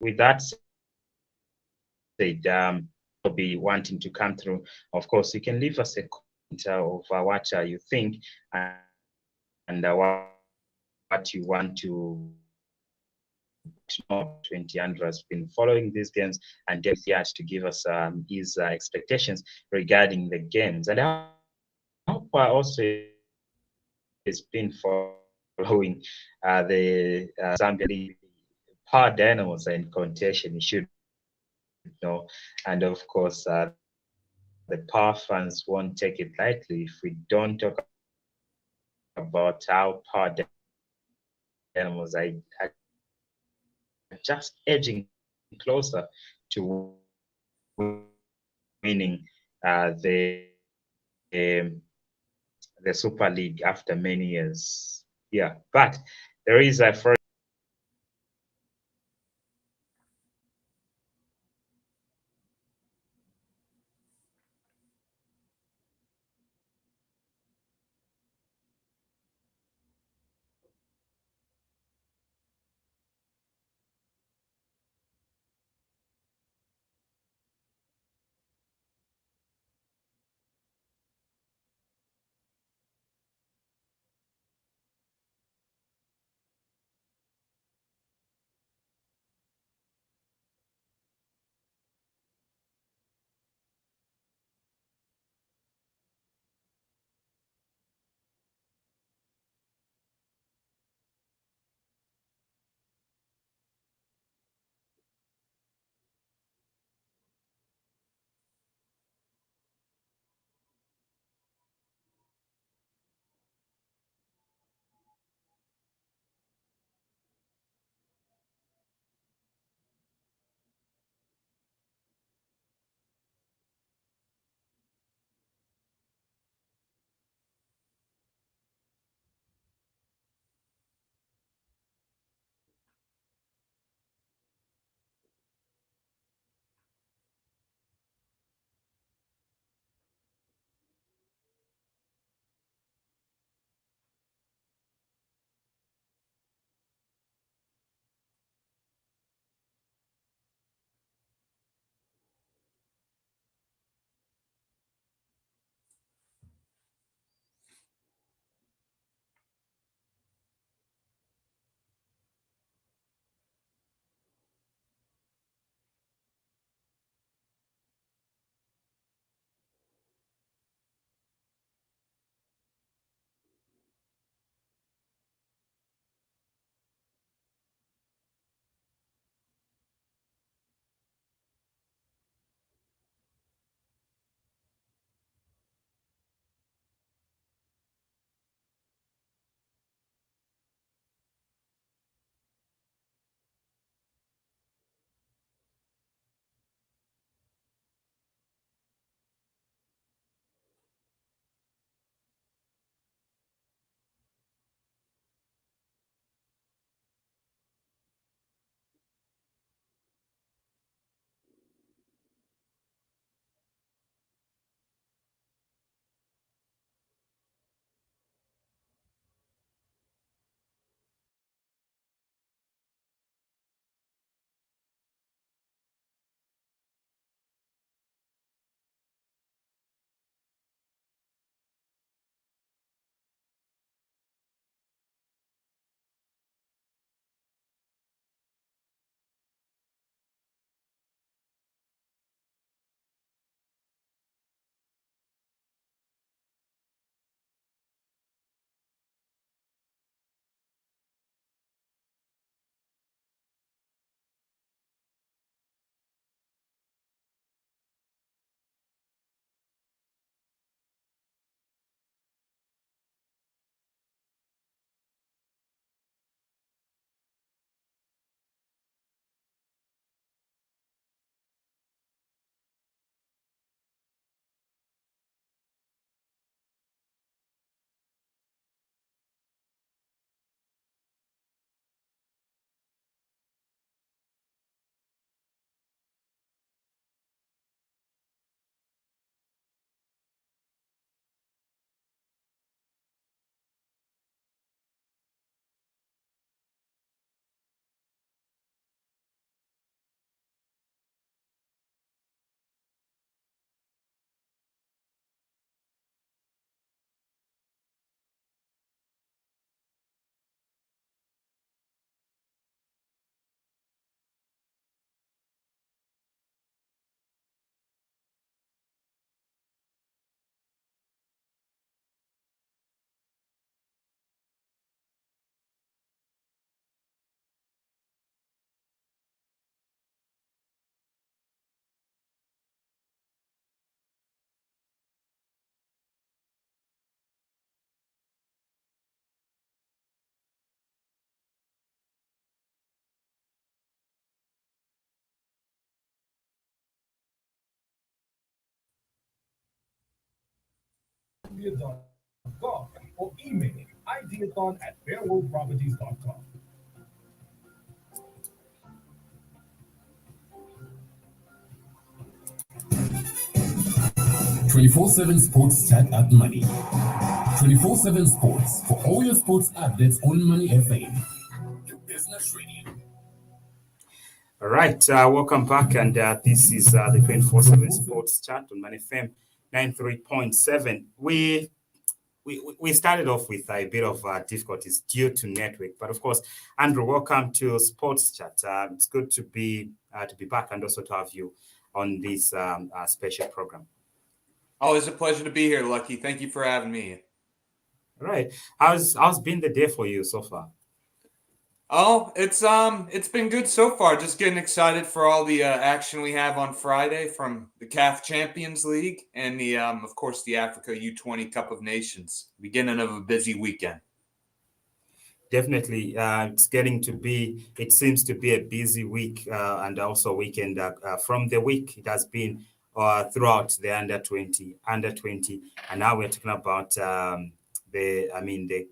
with that said, will be wanting to come through. Of course, you can leave us a comment of what you think and what you want to know. 20 Andrew has been following these games and yet to give us his expectations regarding the games. And I hope also has been following the Zambia League power dynamos and contention. You should know, and of course, the power fans won't take it lightly if we don't talk about how power dynamos are just edging closer to winning um, the Super League after many years. Yeah, but there is a first. Zambia.gov or email ideathon@fairworldproperties.com. 24/7 Sports Chat at Money. 24/7 Sports for all your sports updates on Money FM. Your business radio. All right, welcome back, and this is the 24/7 Sports Chat on Money FM 93.7. We started off with a bit of difficulties due to network, but of course, Andrew, welcome to Sports Chat. It's good to be back and also to have you on this special program. Always a pleasure to be here, Lucky. Thank you for having me. All right, how's been the day for you so far? Oh, it's been good so far. Just getting excited for all the action we have on Friday from the CAF Champions League and the of course the Africa U20 Cup of Nations. Beginning of a busy weekend. Definitely, it seems to be a busy week and also weekend. From the week, it has been throughout the under 20, and now we're talking about the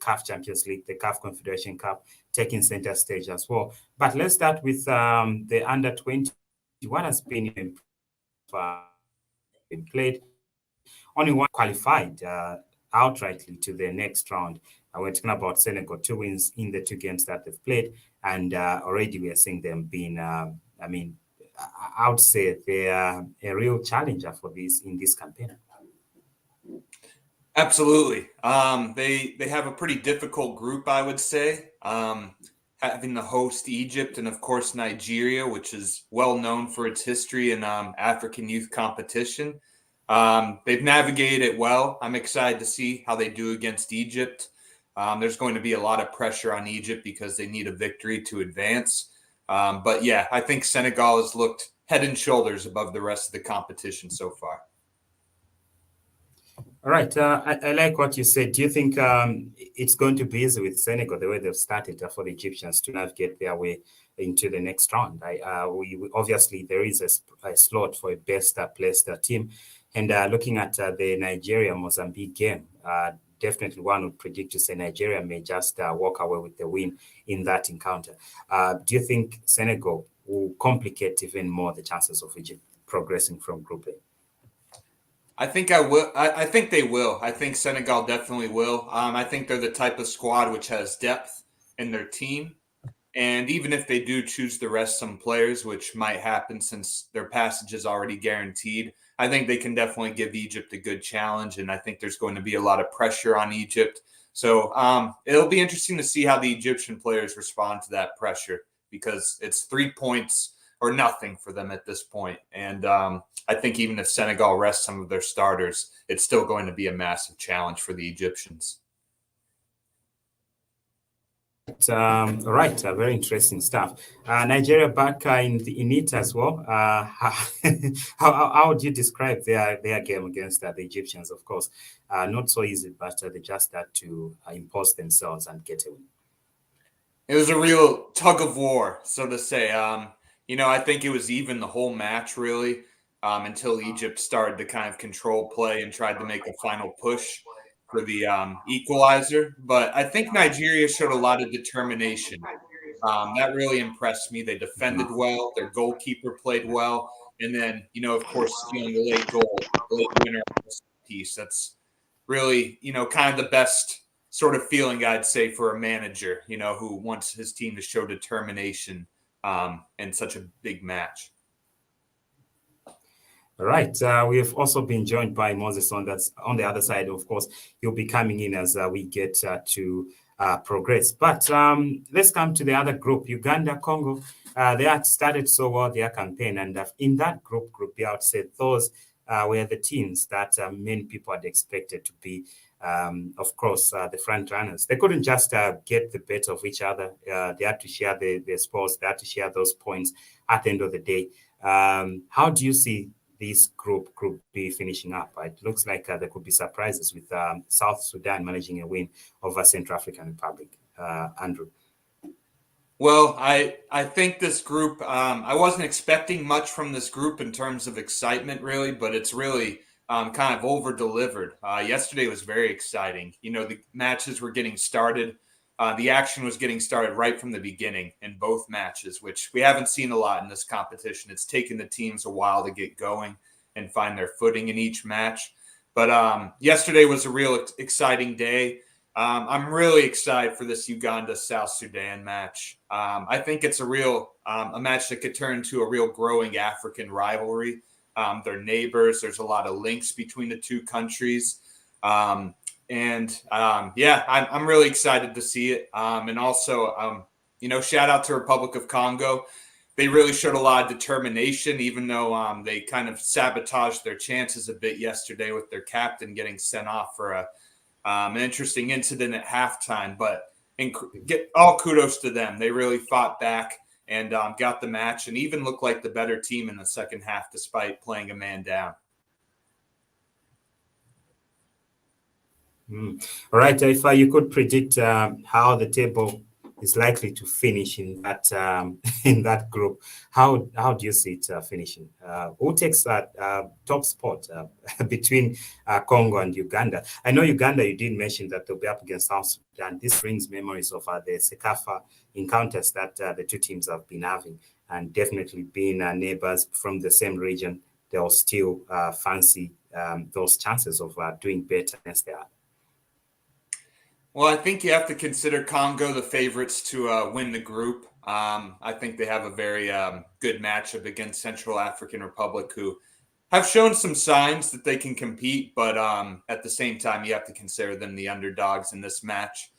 CAF Champions League, the CAF Confederation Cup, taking center stage as well. But let's start with the under 20. What has been played? Only one qualified outrightly to the next round. We're talking about Senegal, 2 wins in the 2 games that they've played, and already we are seeing them being. I would say they are a real challenger for this in this campaign. Absolutely. They have a pretty difficult group, I would say. Having the host Egypt and of course Nigeria, which is well known for its history in African youth competition. They've navigated it well. I'm excited to see how they do against Egypt. There's going to be a lot of pressure on Egypt because they need a victory to advance. But yeah, I think Senegal has looked head and shoulders above the rest of the competition so far. All right. I like what you said. Do you think it's going to be easy with Senegal, the way they've started for the Egyptians to navigate their way into the next round? We obviously, there is a slot for a best placed team. And looking at the Nigeria-Mozambique game, definitely one would predict to say Nigeria may just walk away with the win in that encounter. Do you think Senegal will complicate even more the chances of Egypt progressing from Group A? I think I will. I think they will. I think Senegal definitely will. I think they're the type of squad which has depth in their team. And even if they do choose to rest some players, which might happen since their passage is already guaranteed, I think they can definitely give Egypt a good challenge. And I think there's going to be a lot of pressure on Egypt. So it'll be interesting to see how the Egyptian players respond to that pressure because it's 3 points or nothing for them at this point. And I think even if Senegal rests some of their starters, it's still going to be a massive challenge for the Egyptians. All right, very interesting stuff. Nigeria back in it as well. How would you describe their game against the Egyptians? Of course, not so easy, but they just had to impose themselves and get a win. It was a real tug of war, so to say. I think it was even the whole match, really, until Egypt started to kind of control play and tried to make a final push for the equalizer. But I think Nigeria showed a lot of determination. That really impressed me. They defended well. Their goalkeeper played well. And then, of course, stealing the late goal, the late winner piece. That's really, kind of the best sort of feeling, I'd say, for a manager, who wants his team to show determination in such a big match. All right. We have also been joined by Moses on the other side. Of course, he'll be coming in as we get to progress. But let's come to the other group, Uganda, Congo. They had started so well their campaign, and in that group, I would say those were the teams that many people had expected to be, of course, the front runners. They couldn't just get the better of each other. They had to share the spoils. They had to share those points at the end of the day. How do you see this group be finishing up? It looks like there could be surprises with South Sudan managing a win over Central African Republic. Andrew. Well, I think this group, I wasn't expecting much from this group in terms of excitement, really, but it's really kind of over-delivered. Yesterday was very exciting. The matches were getting started. The action was getting started right from the beginning in both matches, which we haven't seen a lot in this competition. It's taken the teams a while to get going and find their footing in each match. But yesterday was a real exciting day. I'm really excited for this Uganda-South Sudan match. I think it's a match that could turn into a real growing African rivalry. They're neighbors. There's a lot of links between the two countries. I'm really excited to see it. And also, shout out to Republic of Congo. They really showed a lot of determination, even though they kind of sabotaged their chances a bit yesterday with their captain getting sent off for an interesting incident at halftime. But get all kudos to them. They really fought back and got the match and even looked like the better team in the second half despite playing a man down. All right. If you could predict how the table is likely to finish in that group, how do you see it finishing? Who takes that top spot between Congo and Uganda? I know Uganda, you did mention that they'll be up against South Sudan. This brings memories of the Sekafa encounters that the two teams have been having, and definitely being neighbors from the same region, they'll still fancy those chances of doing better against their. Well, I think you have to consider Congo the favorites to win the group. I think they have a very good matchup against Central African Republic, who have shown some signs that they can compete, but at the same time, you have to consider them the underdogs in this match.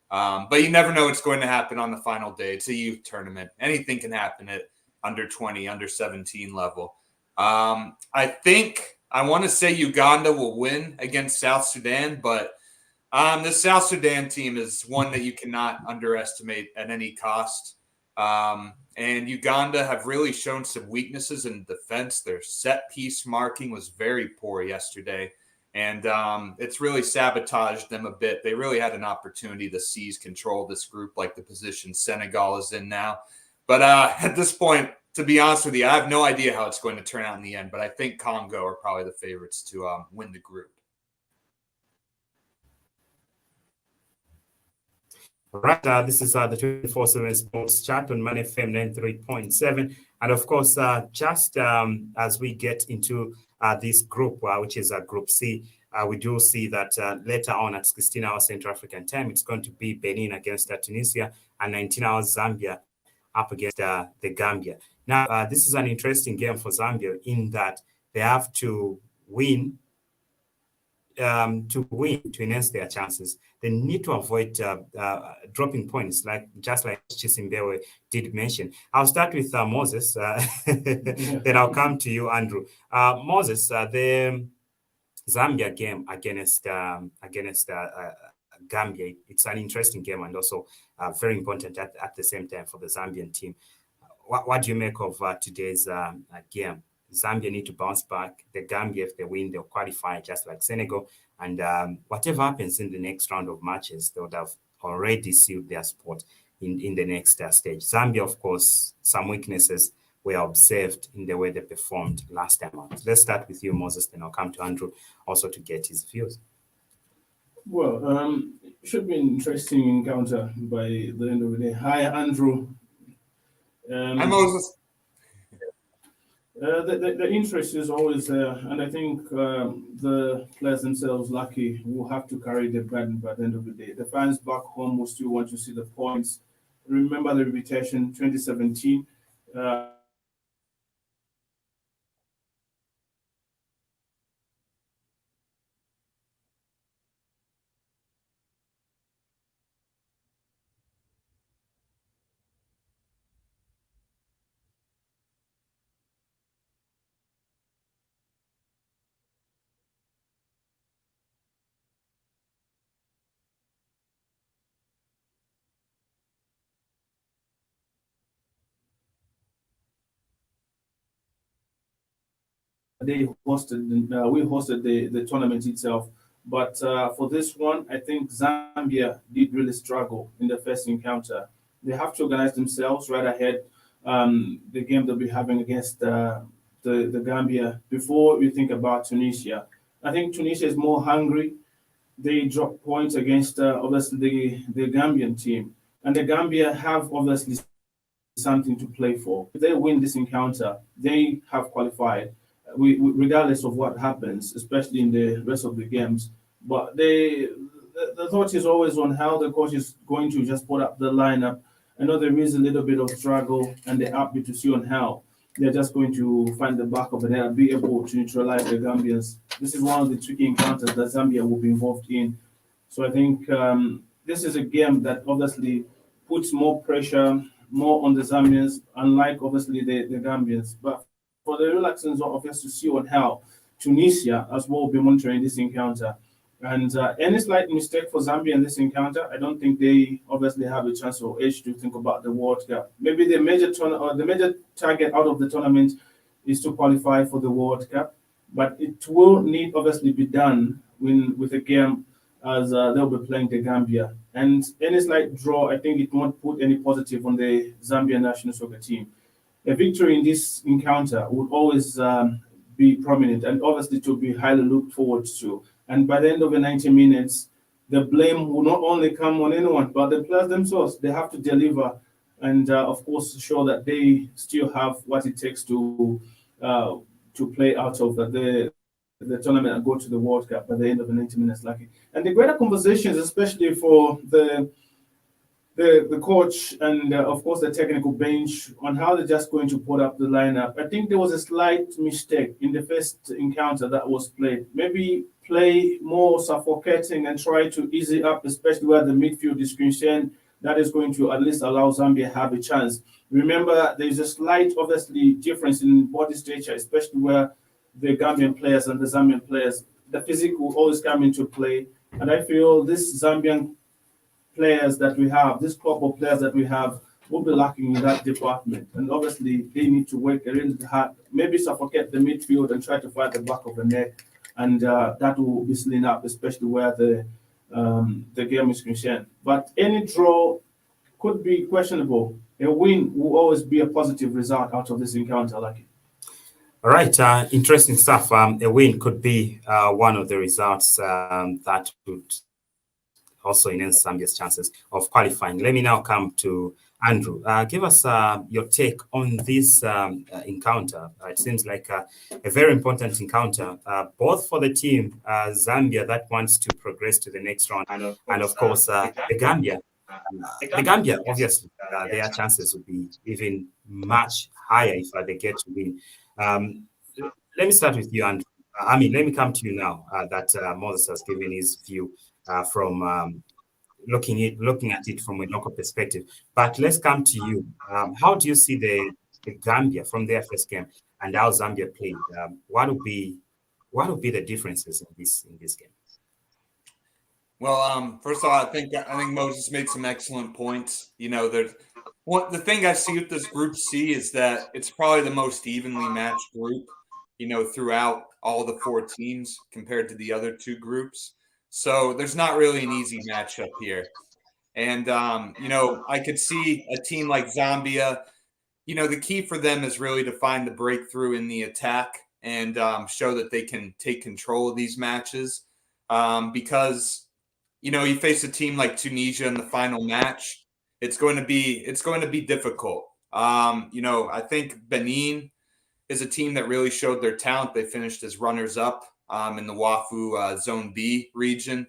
But you never know what's going to happen on the final day. It's a youth tournament. Anything can happen at under 20, under 17 level. I want to say Uganda will win against South Sudan, but the South Sudan team is one that you cannot underestimate at any cost. And Uganda have really shown some weaknesses in defense. Their set piece marking was very poor yesterday. And it's really sabotaged them a bit. They really had an opportunity to seize control of this group, like the position Senegal is in now. But at this point, to be honest with you, I have no idea how it's going to turn out in the end. But I think Congo are probably the favorites to win the group. Right, this is the 24/7 Sports Chat on Money FM 93.7. And of course, just as we get into this group, which is Group C, we do see that later on at 16 hours Central African time, it's going to be Benin against Tunisia, and 19 hours Zambia up against the Gambia. Now, this is an interesting game for Zambia in that they have to win to enhance their chances. They need to avoid dropping points, just like Chisimbewe did mention. I'll start with Moses, then I'll come to you, Andrew. Moses, the Zambia game against Gambia, it's an interesting game and also very important at the same time for the Zambian team. What do you make of today's game? Zambia need to bounce back. The Gambia, if they win, they'll qualify just like Senegal. And whatever happens in the next round of matches, they would have already sealed their spot in the next stage. Zambia, of course, some weaknesses were observed in the way they performed last time out. Let's start with you, Moses, then I'll come to Andrew also to get his views. Well, it should be an interesting encounter by the end of the day. Hi, Andrew. Hi, Moses. The interest is always there, and I think the players themselves lucky will have to carry the burden by the end of the day. The fans back home will still want to see the points. Remember the reputation 2017. We hosted the tournament itself. But for this one, I think Zambia did really struggle in the first encounter. They have to organize themselves right ahead the game they'll be having against the Gambia before we think about Tunisia. I think Tunisia is more hungry. They dropped points against obviously the Gambian team, and the Gambia have obviously something to play for. If they win this encounter, they have qualified, regardless of what happens, especially in the rest of the games. But the thought is always on how the coach is going to just put up the lineup. I know there is a little bit of struggle, and they're happy to see on how they're just going to find the back of the net and be able to neutralize the Gambians. This is one of the tricky encounters that Zambia will be involved in. So I think this is a game that obviously puts more pressure, more on the Zambians, unlike obviously the Gambians. But for the relaxing zone, obviously to see on how Tunisia as well will be monitoring this encounter. And any slight mistake for Zambia in this encounter, I don't think they obviously have a chance or edge to think about the World Cup. Maybe the major target out of the tournament is to qualify for the World Cup, but it will need obviously be done with a game as they'll be playing the Gambia. And any slight draw, I think it won't put any positive on the Zambia national soccer team. A victory in this encounter would always be prominent and obviously to be highly looked forward to. And by the end of the 90 minutes, the blame will not only come on anyone, but the players themselves. They have to deliver and, of course, show that they still have what it takes to play out of the tournament and go to the World Cup by the end of the 90 minutes, lucky. And the greater conversations, especially for the coach and, of course, the technical bench on how they're just going to put up the lineup. I think there was a slight mistake in the first encounter that was played. Maybe play more suffocating and try to ease it up, especially where the midfield is concerned. That is going to at least allow Zambia to have a chance. Remember, there's a slight, obviously, difference in body stature, especially where the Gambian players and the Zambian players, the physique will always come into play. And I feel this Zambian players that we have, this crop of players that we have, will be lacking in that department. And obviously, they need to work really hard, maybe suffocate the midfield and try to fight the back of the net. And that will be slowing up, especially where the game is concerned. But any draw could be questionable. A win will always be a positive result out of this encounter, Lucky. All right, interesting stuff. A win could be one of the results that would also enhance Zambia's chances of qualifying. Let me now come to Andrew. Give us your take on this encounter. It seems like a very important encounter, both for the team, Zambia, that wants to progress to the next round, and of course, the Gambia. The Gambia, obviously, their chances would be even much higher if they get to win. Let me start with you, Andrew. Let me come to you now that Moses has given his view from looking at it from a local perspective. But let's come to you. How do you see the Gambia from their first game and how Zambia played? What would be the differences in this game? Well, first of all, I think Moses made some excellent points. You know, the thing I see with this Group C is that it's probably the most evenly matched group, you know, throughout all the 4 teams compared to the other 2 groups. So there's not really an easy matchup here. And, you know, I could see a team like Zambia, you know, the key for them is really to find the breakthrough in the attack and show that they can take control of these matches because, you know, you face a team like Tunisia in the final match. It's going to be difficult. You know, I think Benin is a team that really showed their talent. They finished as runners up in the WAFU Zone B region.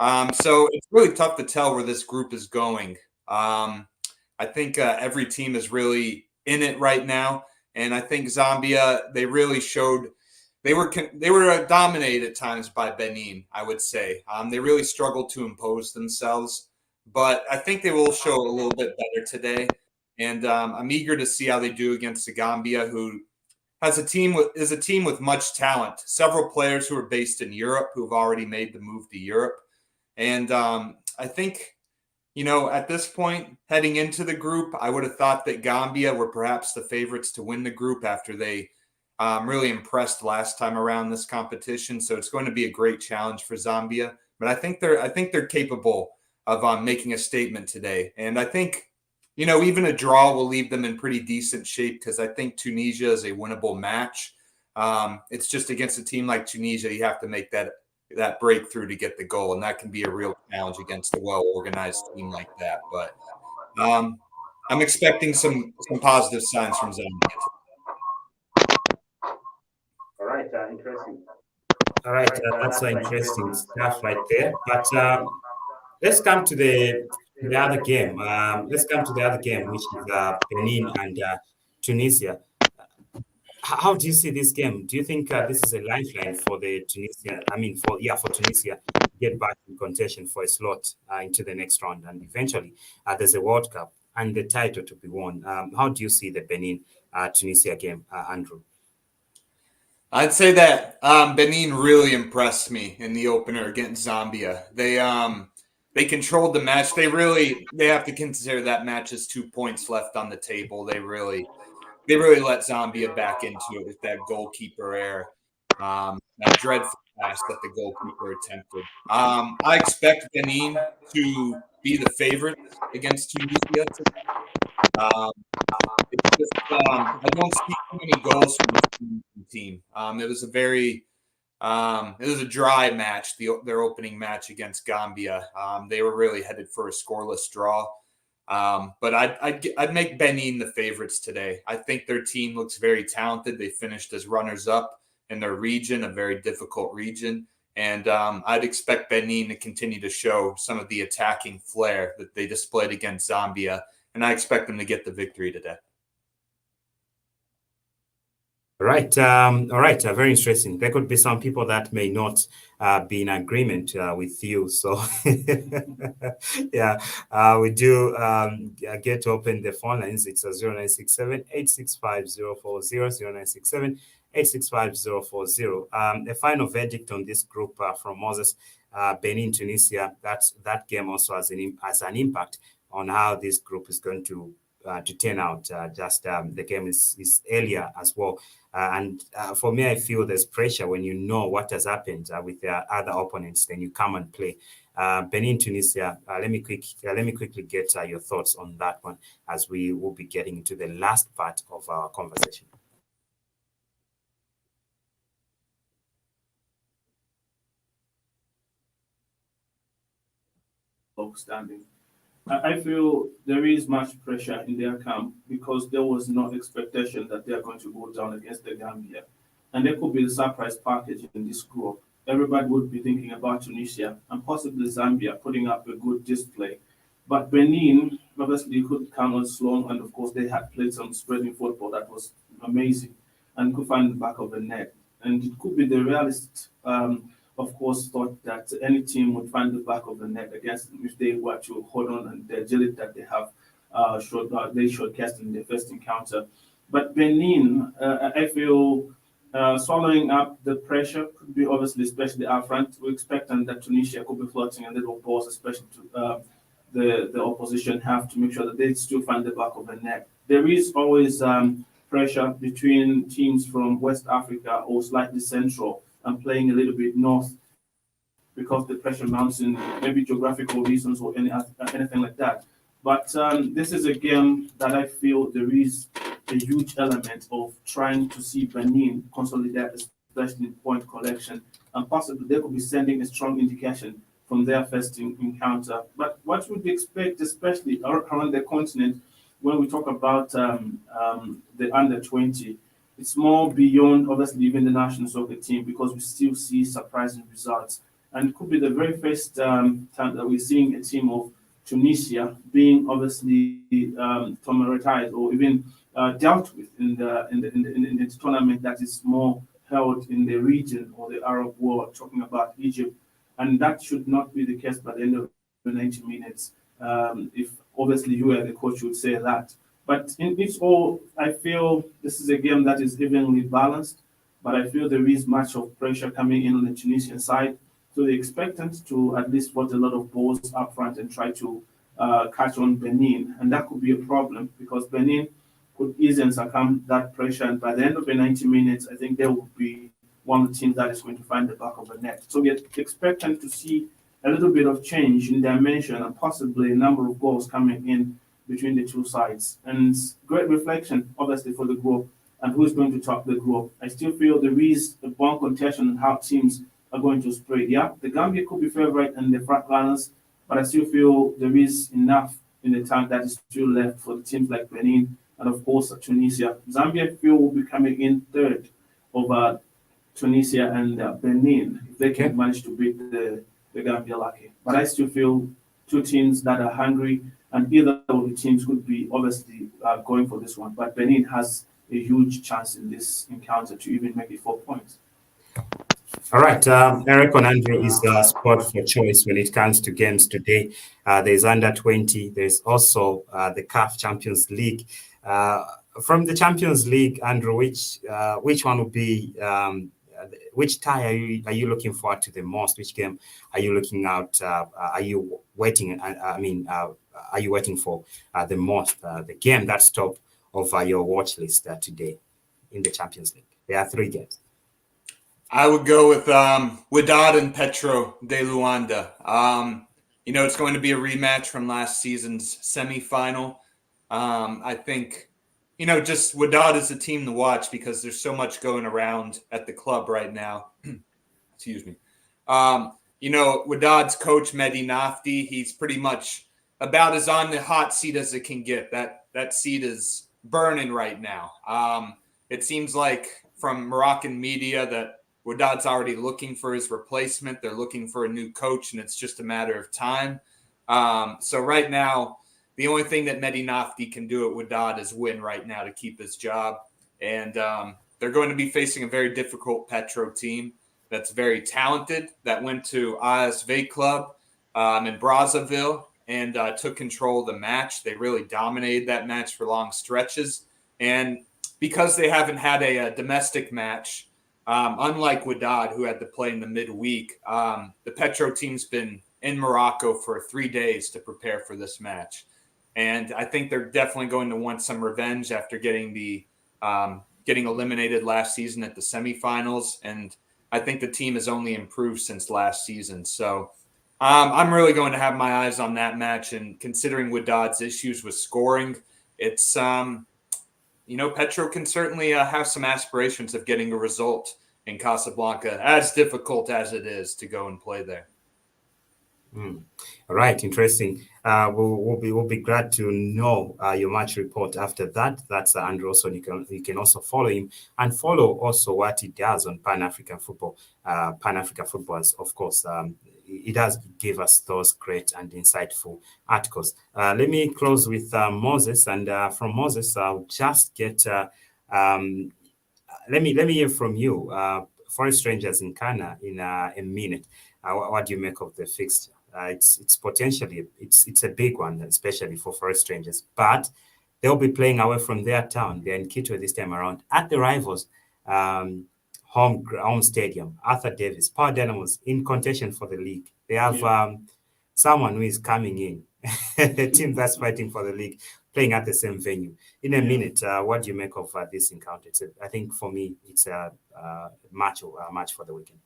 So it's really tough to tell where this group is going. I think every team is really in it right now. And I think Zambia, they really showed they were dominated at times by Benin, I would say. They really struggled to impose themselves. But I think they will show a little bit better today. And I'm eager to see how they do against the Gambia, who is a team with much talent. Several players who are based in Europe who have already made the move to Europe. And I think, you know, at this point, heading into the group, I would have thought that Gambia were perhaps the favorites to win the group after they really impressed last time around this competition. So it's going to be a great challenge for Zambia. But I think they're capable of making a statement today. And I think, you know, even a draw will leave them in pretty decent shape because I think Tunisia is a winnable match. It's just against a team like Tunisia, you have to make that breakthrough to get the goal, and that can be a real challenge against a well-organized team like that. But I'm expecting some positive signs from Zambia. All right, interesting. All right, that's interesting stuff right there. But let's come to the other game. Let's come to the other game, which is Benin and Tunisia. How do you see this game? Do you think this is a lifeline for the Tunisia? I mean, for Tunisia to get back in contention for a slot into the next round, and eventually there's a World Cup and the title to be won. How do you see the Benin Tunisia game, Andrew? I'd say that Benin really impressed me in the opener against Zambia. They controlled the match. They have to consider that match as 2 points left on the table. They really let Zambia back into it with that goalkeeper error, that dreadful pass that the goalkeeper attempted. I expect Benin to be the favorite against Tunisia. It's just I don't see too many goals from this team. It was a dry match, their opening match against Gambia. They were really headed for a scoreless draw. But I'd make Benin the favorites today. I think their team looks very talented. They finished as runners-up in their region, a very difficult region. And I'd expect Benin to continue to show some of the attacking flair that they displayed against Zambia. And I expect them to get the victory today. Right. All right. Very interesting. There could be some people that may not be in agreement with you. So, yeah, we do get to open the phone lines. It's 0967 865 040, 0967 865 040. A final verdict on this group from Moses, Benin, Tunisia. That game also has an impact on how this group is going to turn out. The game is earlier as well. And for me, I feel there's pressure when you know what has happened with the other opponents. Then you come and play. Benin, Tunisia. Let me quickly get your thoughts on that one as we will be getting into the last part of our conversation. Outstanding. I feel there is much pressure in their camp because there was no expectation that they are going to go down against the Gambia. And there could be a surprise package in this group. Everybody would be thinking about Tunisia and possibly Zambia putting up a good display. But Benin, obviously, could come on slow, and of course, they had played some spreading football that was amazing and could find the back of the net. And it could be the realist of course, thought that any team would find the back of the net against them if they were to hold on and the agility that they have they showcased in their first encounter. But Benin, I feel swallowing up the pressure could be obviously, especially up front. We expect that Tunisia could be floating a little balls, especially to the opposition have to make sure that they still find the back of the net. There is always pressure between teams from West Africa or slightly central and playing a little bit north because the pressure mounts in maybe geographical reasons or anything like that. But this is a game that I feel there is a huge element of trying to see Benin consolidate, especially in point collection, and possibly they could be sending a strong indication from their first encounter. But what would we expect, especially around the continent, when we talk about the under 20? It's more beyond, obviously, even the national soccer team because we still see surprising results. And it could be the very first time that we're seeing a team of Tunisia being obviously temorized or even dealt with in the tournament that is more held in the region or the Arab world, talking about Egypt. And that should not be the case by the end of the 90 minutes. If obviously you are the coach, you would say that. But in it's all, I feel this is a game that is evenly balanced, but I feel there is much of pressure coming in on the Tunisian side. So they're expectant to at least put a lot of balls up front and try to catch on Benin. And that could be a problem because Benin could easily succumb that pressure. And by the end of the 90 minutes, I think they will be one of the teams that is going to find the back of the net. So we're expecting to see a little bit of change in dimension and possibly a number of goals coming in between the two sides. And great reflection, obviously, for the group and who's going to top the group. I still feel there is a one contention on how teams are going to spread. Yeah, the Gambia could be favorite and the front runners, but I still feel there is enough in the tank that is still left for the teams like Benin and of course Tunisia. Zambia I feel will be coming in third over Tunisia and Benin if they can manage to beat the Gambia lucky. But I still feel two teams that are hungry, and either of the teams could be obviously going for this one. But Benin has a huge chance in this encounter to even make it 4 points. All right, Eric and Andrew is the spot for choice when it comes to games today. There's under 20. There's also the CAF Champions League. From the Champions League, Andrew, which one would be which tie are you looking forward to the most? Which game are you looking out? Are you waiting? Are you waiting for the most? The game that's top of your watch list today in the Champions League. There are 3 games. I would go with Wydad and Petro de Luanda. It's going to be a rematch from last season's semifinal. I think, just Wydad is a team to watch because there's so much going around at the club right now. Excuse me. Wydad's coach, Mehdi Nafti, he's pretty much about as on the hot seat as it can get. That seat is burning right now. It seems like from Moroccan media that Wydad's already looking for his replacement. They're looking for a new coach, and it's just a matter of time. So right now, the only thing that Mehdi Nafti can do at Wydad is win right now to keep his job. And they're going to be facing a very difficult Petro team that's very talented, that went to ASV Club in Brazzaville and took control of the match. They really dominated that match for long stretches. And because they haven't had a domestic match, unlike Wydad, who had to play in the midweek, the Petro team's been in Morocco for 3 days to prepare for this match. And I think they're definitely going to want some revenge after getting eliminated last season at the semifinals. And I think the team has only improved since last season. So I'm really going to have my eyes on that match. And considering Wydad's issues with scoring, it's Petro can certainly have some aspirations of getting a result in Casablanca, as difficult as it is to go and play there. All right, interesting. We'll be glad to know your match report after that. That's Andrew Olsson. You can also follow him and follow also what he does on Pan African Football. Pan African Football, of course. He does give us those great and insightful articles. Let me close with Moses, and from Moses, I'll just get. Let me hear from you. Forest Rangers in Ghana in a minute. What do you make of the fixture? It's potentially it's a big one, especially for Forest Rangers. But they'll be playing away from their town. They're in Quito this time around at the rivals' home stadium, Arthur Davis. Power Dynamos in contention for the league. They have someone who is coming in, a team that's fighting for the league, playing at the same venue. In a minute, what do you make of this encounter? I think for me, it's a match for the weekend.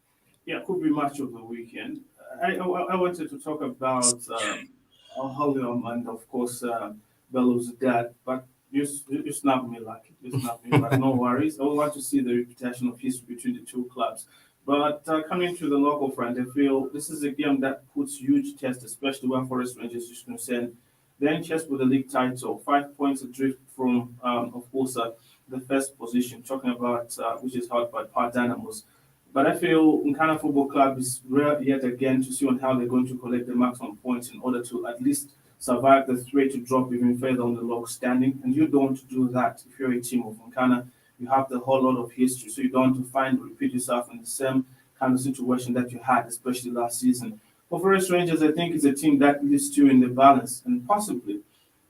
Yeah, could be match of the weekend. I wanted to talk about Hollium and of course Bellows' dad, but you snapped me like no worries. I want to see the reputation of history between the two clubs. But coming to the local front, I feel this is a game that puts huge test, especially where Forest Rangers is concerned. They're in chess with the league title, 5 points adrift from, of course, the first position, talking about which is held by Power Dynamos. But I feel Nkana Football Club is rare yet again to see on how they're going to collect the maximum points in order to at least survive the threat to drop even further on the log standing. And you don't do that if you're a team of Nkana. You have the whole lot of history, so you don't want to repeat yourself in the same kind of situation that you had, especially last season. For Forest Rangers, I think it's a team that leads to in the balance, and possibly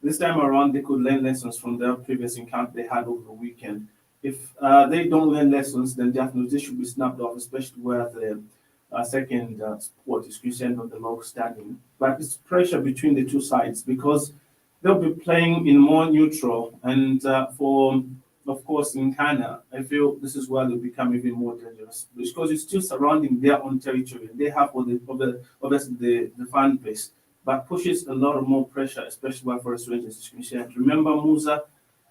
this time around they could learn lessons from their previous encounter they had over the weekend. If they don't learn lessons, then definitely they should be snapped off, especially where the second sport is concerned on the log standing. But it's pressure between the two sides because they'll be playing in more neutral, and of course, in Ghana, I feel this is where they become even more dangerous because it's still surrounding their own territory. They have obviously the fan base, but pushes a lot of more pressure, especially where Forest Rangers is concerned. Remember Musa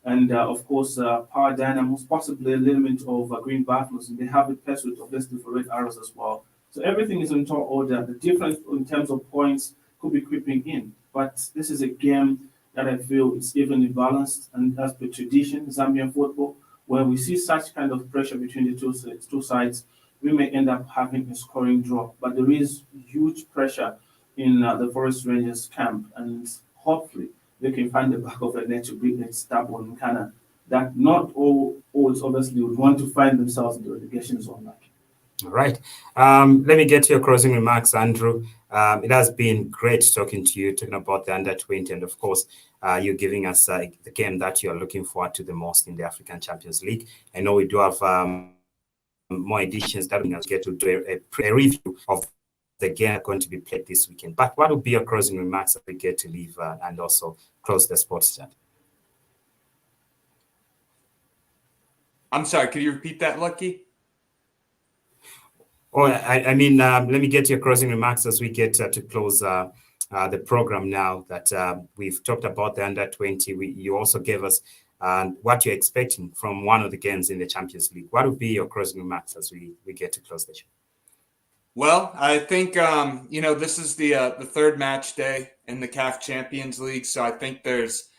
and of course Power Dynamos, possibly a little bit of Green Buffaloes, and they have a pursuit of this for Red Arrows as well. So everything is in top order. The difference in terms of points could be creeping in, but this is a game that I feel is evenly balanced, and as per tradition, Zambian football, where we see such kind of pressure between the two sides, we may end up having a scoring draw. But there is huge pressure in the Forest Rangers camp, and hopefully they can find the back of the net to bring that stubborn kind of that not all odds obviously would want to find themselves in the relegation zone. Like. All right. Let me get to your closing remarks, Andrew. It has been great talking to you, talking about the under-20, and of course, you're giving us the game that you're looking forward to the most in the African Champions League. I know we do have more editions that we can get to do a review of the game going to be played this weekend. But what would be your closing remarks as we get to leave and also close the sports chat? I'm sorry, could you repeat that, Lucky? Oh, I mean, let me get your closing remarks as we get to close the program now that we've talked about the under-20. You also gave us what you're expecting from one of the games in the Champions League. What would be your closing remarks as we get to close the show? Well, I think, this is the third match day in the CAF Champions League. So I think there's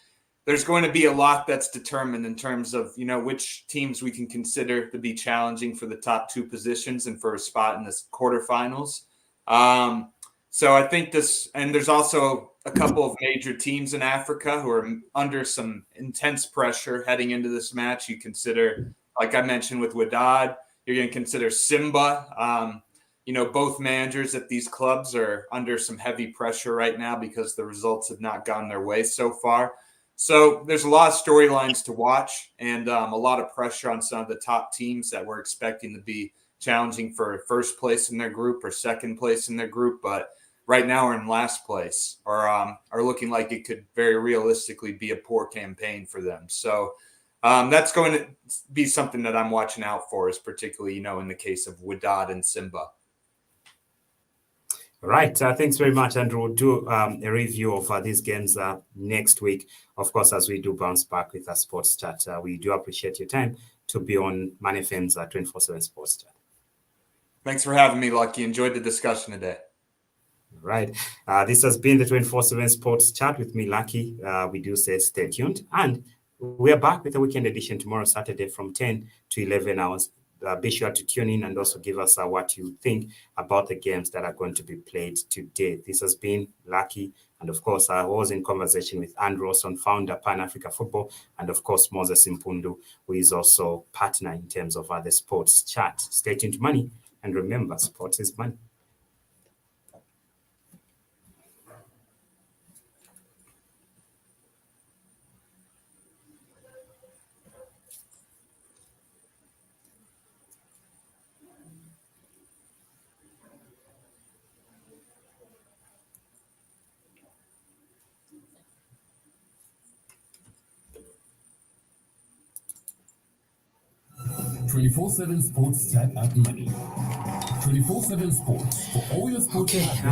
going to be a lot that's determined in terms of, which teams we can consider to be challenging for the top two positions and for a spot in the quarterfinals. So I think and there's also a couple of major teams in Africa who are under some intense pressure heading into this match. You consider, like I mentioned with Wydad, you're going to consider Simba. Both managers at these clubs are under some heavy pressure right now because the results have not gone their way so far. So there's a lot of storylines to watch and a lot of pressure on some of the top teams that we're expecting to be challenging for first place in their group or second place in their group. But right now we're in last place or are looking like it could very realistically be a poor campaign for them. So that's going to be something that I'm watching out for, is particularly, in the case of Wydad and Simba. All right. Thanks very much, Andrew. We'll do a review of these games next week, of course, as we do bounce back with our sports chat. We do appreciate your time to be on Man FM's 24/7 sports chat. Thanks for having me, Lucky. Enjoyed the discussion today. All right. This has been the 24/7 sports chat with me, Lucky. We do say stay tuned. And we are back with a weekend edition tomorrow, Saturday, from 10 to 11 hours. Be sure to tune in and also give us what you think about the games that are going to be played today. This has been Lucky. And of course, I was in conversation with Andrew Olsson, founder Pan Africa Football, and of course, Moses Impundu, who is also partner in terms of the sports chat. Stay tuned to Money. And remember, sports is money. Twenty-four/7 Sports Chat at Money. 24/7 Sports for all your sports.